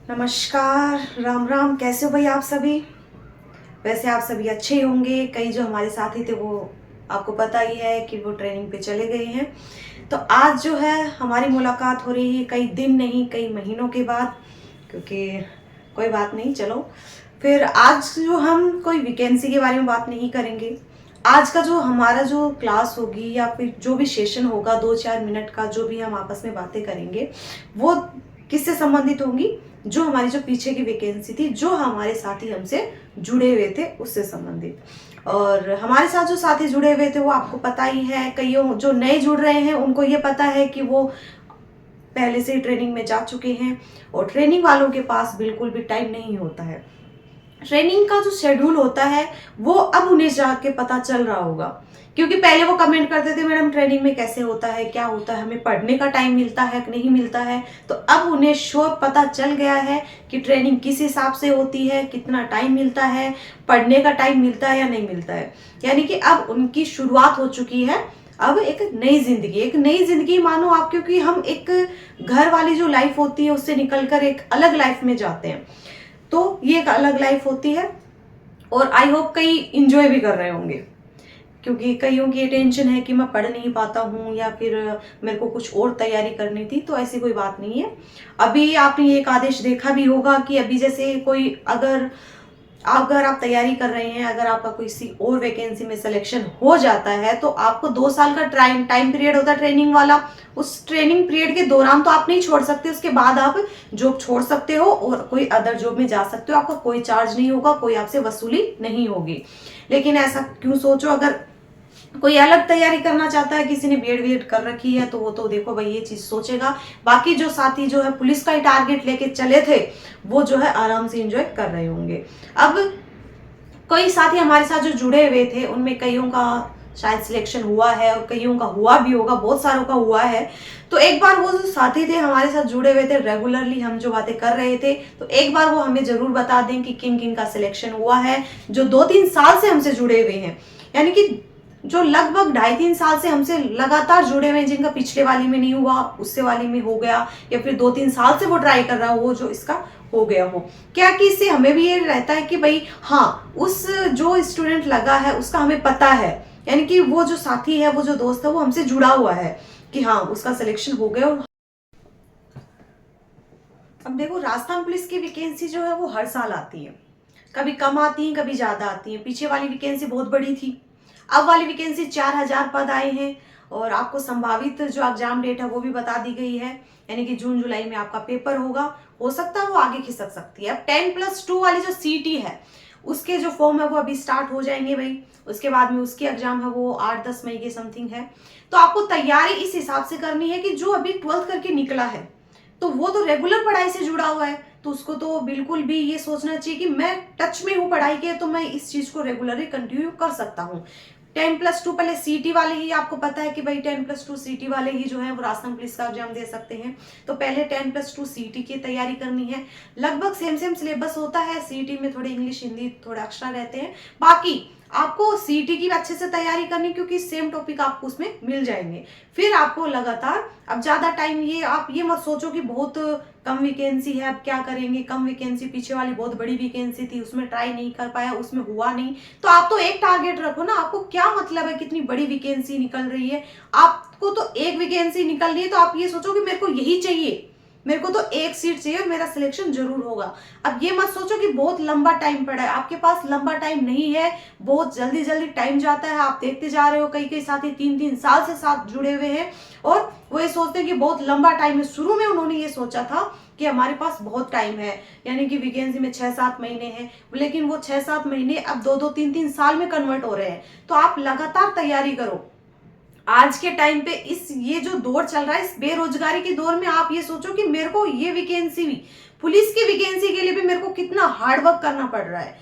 नमस्कार, राम राम। कैसे हो भाई आप सभी? वैसे आप सभी अच्छे ही होंगे। कई जो हमारे साथी थे वो आपको पता ही है कि वो ट्रेनिंग पे चले गए हैं। तो आज जो है हमारी मुलाकात हो रही है कई दिन नहीं कई महीनों के बाद, क्योंकि कोई बात नहीं, चलो फिर आज जो हम कोई वैकेंसी के बारे में बात नहीं करेंगे। आज का जो हमारा जो क्लास होगी या फिर जो भी सेशन होगा 2-4 मिनट का, जो भी हम आपस में बातें करेंगे वो किससे संबंधित होंगी? जो हमारी जो पीछे की वैकेंसी थी, जो हमारे साथी हमसे जुड़े हुए थे उससे संबंधित। और हमारे साथ जो साथी जुड़े हुए थे वो आपको पता ही है। कईयों जो नए जुड़ रहे हैं उनको ये पता है कि वो पहले से ही ट्रेनिंग में जा चुके हैं, और ट्रेनिंग वालों के पास बिल्कुल भी टाइम नहीं होता है। ट्रेनिंग का जो शेड्यूल होता है वो अब उन्हें जाके पता चल रहा होगा, क्योंकि पहले वो कमेंट करते थे मैडम ट्रेनिंग में कैसे होता है, क्या होता है, हमें पढ़ने का टाइम मिलता है कि नहीं मिलता है। तो अब उन्हें श्योर पता चल गया है कि ट्रेनिंग किस हिसाब से होती है, कितना टाइम मिलता है, पढ़ने का टाइम मिलता है या नहीं मिलता है। यानी कि अब उनकी शुरुआत हो चुकी है। अब एक नई जिंदगी मानो आप, क्योंकि हम एक घर वाली जो लाइफ होती है उससे निकलकर एक अलग लाइफ में जाते हैं। तो ये एक अलग लाइफ होती है, और आई होप कई इंजॉय भी कर रहे होंगे, क्योंकि कईयों की टेंशन है कि मैं पढ़ नहीं पाता हूँ या फिर मेरे को कुछ और तैयारी करनी थी। तो ऐसी कोई बात नहीं है। अभी आपने एक आदेश देखा भी होगा कि अभी जैसे कोई अगर अगर आप तैयारी कर रहे हैं, अगर आपका किसी और वैकेंसी में सिलेक्शन हो जाता है तो आपको 2 साल का टाइम पीरियड होता है ट्रेनिंग वाला। उस ट्रेनिंग पीरियड के दौरान तो आप नहीं छोड़ सकते, उसके बाद आप जॉब छोड़ सकते हो और कोई अदर जॉब में जा सकते हो। आपका कोई चार्ज नहीं होगा, कोई आपसे वसूली नहीं होगी। लेकिन ऐसा क्यों सोचो, अगर कोई अलग तैयारी करना चाहता है, किसी ने बीएड कर रखी है, तो वो तो देखो भाई ये चीज सोचेगा। बाकी जो साथी जो है पुलिस का ही टारगेट लेके चले थे वो जो है आराम से एंजॉय कर रहे होंगे। अब कई साथी हमारे साथ जो जुड़े हुए थे उनमें कईयों का शायद सिलेक्शन हुआ है और कईयों का हुआ भी होगा, बहुत सारों का हुआ है। तो एक बार वो जो साथी थे हमारे साथ जुड़े हुए थे, रेगुलरली हम जो बातें कर रहे थे, तो एक बार वो हमें जरूर बता दें कि किन किन का सिलेक्शन हुआ है जो 2-3 साल से हमसे जुड़े हुए हैं। यानी कि जो लगभग 2.5-3 साल से हमसे लगातार जुड़े हुए हैं, जिनका पिछले वाली में नहीं हुआ उससे वाली में हो गया, या फिर 2-3 साल से वो ट्राई कर रहा हो जो इसका हो गया हो। क्या कि इससे हमें भी ये रहता है कि भाई हाँ, उस जो स्टूडेंट लगा है उसका हमें पता है, यानी कि वो जो साथी है, वो जो दोस्त है, वो हमसे जुड़ा हुआ है कि हाँ उसका सिलेक्शन हो गया। और अब देखो, राजस्थान पुलिस की वैकेंसी जो है वो हर साल आती है, कभी कम आती है कभी ज्यादा आती है। पीछे वाली वैकेंसी बहुत बड़ी थी, अब वाली वैकेंसी 4,000 पद आए हैं, और आपको संभावित जो एग्जाम डेट है वो भी बता दी गई है। यानी कि जून जुलाई में आपका पेपर होगा, हो सकता है वो आगे खिसक सकती है। अब 10+2 वाली जो सीटी है उसके जो फॉर्म है वो अभी स्टार्ट हो जाएंगे भाई। उसके बाद में उसकी एग्जाम है वो 8-10 मई के समथिंग है। तो आपको तैयारी इस हिसाब से करनी है कि जो अभी 12th करके निकला है तो वो तो रेगुलर पढ़ाई से जुड़ा हुआ है, तो उसको तो बिल्कुल भी ये सोचना चाहिए कि मैं टच में हूँ पढ़ाई के, तो मैं इस चीज को रेगुलरली कंटिन्यू कर सकता हूँ। 10+2 पहले सीटी वाले ही, आपको पता है कि भाई 10+2 सीटी वाले ही जो है वो राजस्थान पुलिस का एग्जाम दे सकते हैं। तो पहले 10+2 सीटी की तैयारी करनी है। लगभग सेम सेम सिलेबस होता है, सीटी में थोड़े इंग्लिश हिंदी थोड़ा एक्स्ट्रा रहते हैं। बाकी आपको सीटी की अच्छे से तैयारी करनी, क्योंकि सेम टॉपिक आपको उसमें मिल जाएंगे। फिर आपको लगातार, अब ज्यादा टाइम ये आप ये मत सोचो कि बहुत कम वैकेंसी है अब क्या करेंगे, कम वैकेंसी, पीछे वाली बहुत बड़ी वैकेंसी थी उसमें ट्राई नहीं कर पाया, उसमें हुआ नहीं। तो आप तो एक टारगेट रखो ना, आपको क्या मतलब है कितनी बड़ी वैकेंसी निकल रही है, आपको तो एक वैकेंसी निकल रही है, तो आप ये सोचो कि मेरे को यही चाहिए, मेरे को तो एक सीट चाहिए और मेरा सिलेक्शन जरूर होगा। अब ये मत सोचो कि बहुत लंबा टाइम पड़ा है, आपके पास लंबा टाइम नहीं है, बहुत जल्दी जल्दी टाइम जाता है। आप देखते जा रहे हो कई कई साथी 3-3 साल से साथ जुड़े हुए हैं और वो ये सोचते हैं कि बहुत लंबा टाइम है। शुरू में उन्होंने ये सोचा था कि हमारे पास बहुत टाइम है, यानी कि वैकेंसी में 6-7 महीने हैं, लेकिन वो 6-7 महीने अब 2-2 3-3 साल में कन्वर्ट हो रहे हैं। तो आप लगातार तैयारी करो। आज के टाइम पे इस ये जो दौर चल रहा है, इस बेरोजगारी के दौर में आप ये सोचो कि मेरे को ये वैकेंसी भी, पुलिस की वैकेंसी के लिए भी मेरे को कितना हार्ड वर्क करना पड़ रहा है।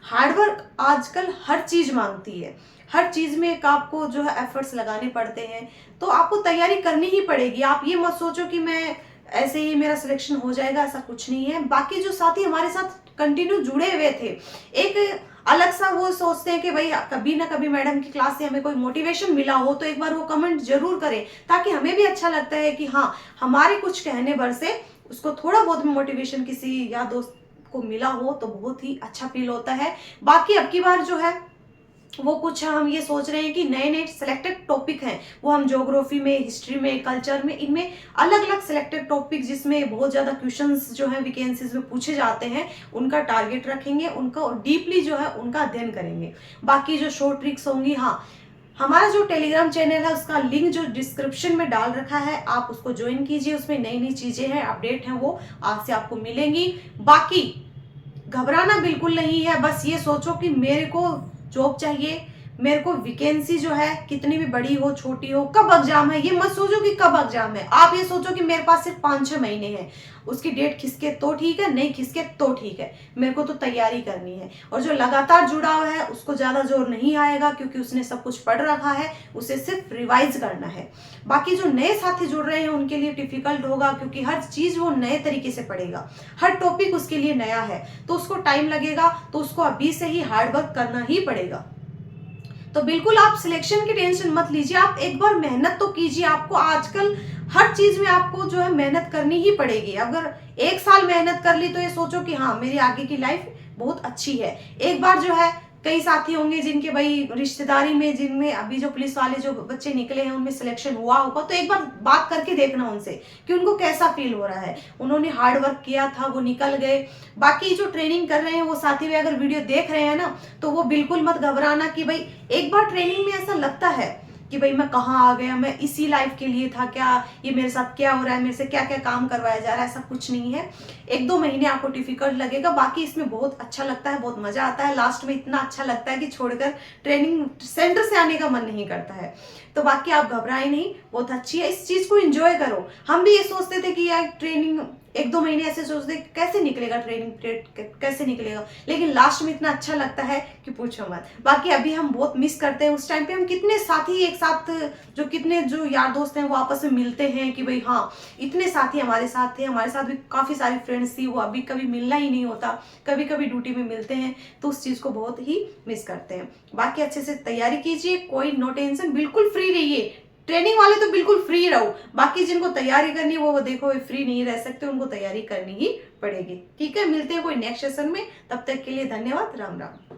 हार्ड वर्क आजकल हर चीज मांगती है, हर चीज में एक आपको जो है एफर्ट्स लगाने पड़ते हैं, तो आपको तैयारी करनी ही पड़ेगी। आप ये मत सोचो कि मैं ऐसे ही मेरा सिलेक्शन हो जाएगा, ऐसा कुछ नहीं है। बाकी जो साथी हमारे साथ कंटिन्यू जुड़े हुए थे, एक अलग सा वो सोचते हैं कि भाई कभी ना कभी मैडम की क्लास से हमें कोई मोटिवेशन मिला हो, तो एक बार वो कमेंट जरूर करें, ताकि हमें भी अच्छा लगता है कि हाँ, हमारे कुछ कहने भर से उसको थोड़ा बहुत मोटिवेशन किसी यार दोस्त को मिला हो तो बहुत ही अच्छा फील होता है। बाकी अब की बार जो है वो कुछ हम ये सोच रहे हैं कि नए नए सिलेक्टेड टॉपिक हैं वो हम ज्योग्राफी में, हिस्ट्री में, कल्चर में, इनमें अलग अलग सिलेक्टेड टॉपिक जिसमें बहुत ज़्यादा क्वेश्चंस जो है वैकेंसीज में पूछे जाते हैं उनका टारगेट रखेंगे, उनका डीपली जो है उनका अध्ययन करेंगे। बाकी जो शॉर्ट ट्रिक्स होंगी, हाँ हमारा जो टेलीग्राम चैनल है उसका लिंक जो डिस्क्रिप्शन में डाल रखा है, आप उसको ज्वाइन कीजिए। उसमें नई नई चीज़ें हैं, अपडेट हैं, वो आज से आपको मिलेंगी। बाकी घबराना बिल्कुल नहीं है, बस ये सोचो कि मेरे को जॉब चाहिए, मेरे को वैकेंसी जो है कितनी भी बड़ी हो छोटी हो, कब एग्जाम है ये मत सोचो कि कब एग्जाम है, आप ये सोचो कि मेरे पास सिर्फ 5-6 महीने हैं, उसकी डेट खिसके तो ठीक है, नहीं खिसके तो ठीक है, मेरे को तो तैयारी करनी है। और जो लगातार जुड़ा हुआ है उसको ज्यादा जोर नहीं आएगा क्योंकि उसने सब कुछ पढ़ रखा है, उसे सिर्फ रिवाइज करना है। बाकी जो नए साथी जुड़ रहे हैं उनके लिए डिफिकल्ट होगा क्योंकि हर चीज वो नए तरीके से पढ़ेगा, हर टॉपिक उसके लिए नया है तो उसको टाइम लगेगा, तो उसको अभी से ही हार्ड वर्क करना ही पड़ेगा। तो बिल्कुल आप सिलेक्शन की टेंशन मत लीजिए, आप एक बार मेहनत तो कीजिए। आपको आजकल हर चीज में आपको जो है मेहनत करनी ही पड़ेगी। अगर 1 साल मेहनत कर ली तो ये सोचो कि हाँ मेरी आगे की लाइफ बहुत अच्छी है। एक बार जो है कई साथी होंगे जिनके भाई रिश्तेदारी में, जिनमें अभी जो पुलिस वाले जो बच्चे निकले हैं उनमें सिलेक्शन हुआ होगा, तो एक बार बात करके देखना उनसे कि उनको कैसा फील हो रहा है, उन्होंने हार्ड वर्क किया था, वो निकल गए। बाकी जो ट्रेनिंग कर रहे हैं वो साथी भी अगर वीडियो देख रहे हैं ना तो वो बिल्कुल मत घबराना कि भाई एक बार ट्रेनिंग में ऐसा लगता है कि भाई मैं कहाँ आ गया, मैं इसी लाइफ के लिए था क्या, ये मेरे साथ क्या हो रहा है, मेरे से क्या क्या काम करवाया जा रहा है, ऐसा कुछ नहीं है। 1-2 महीने आपको डिफिकल्ट लगेगा, बाकी इसमें बहुत अच्छा लगता है, बहुत मजा आता है। लास्ट में इतना अच्छा लगता है कि छोड़कर ट्रेनिंग सेंटर से आने का मन नहीं करता है। तो बाकी आप घबराए नहीं, बहुत अच्छी है, इस चीज को एंजॉय करो। हम भी ये सोचते थे कि यार ट्रेनिंग 1-2 महीने ऐसे सोचते कैसे निकलेगा, ट्रेनिंग पीरियड कैसे निकलेगा, लेकिन लास्ट में इतना अच्छा लगता है कि पूछो मत। बाकी अभी हम बहुत मिस करते हैं उस टाइम पे हम कितने साथी एक साथ, जो कितने जो यार दोस्त हैं वो आपस में मिलते हैं कि भाई हाँ इतने साथी हमारे साथ थे, हमारे साथ भी काफी सारी फ्रेंड्स थी, वो अभी कभी मिलना ही नहीं होता, कभी कभी ड्यूटी में मिलते हैं, तो उस चीज को बहुत ही मिस करते हैं। बाकी अच्छे से तैयारी कीजिए, कोई नो टेंशन, बिल्कुल फ्री रहिए। ट्रेनिंग वाले तो बिल्कुल फ्री रहो, बाकी जिनको तैयारी करनी है वो देखो फ्री नहीं रह सकते, उनको तैयारी करनी ही पड़ेगी। ठीक है, मिलते हैं कोई नेक्स्ट सेशन में, तब तक के लिए धन्यवाद, राम राम।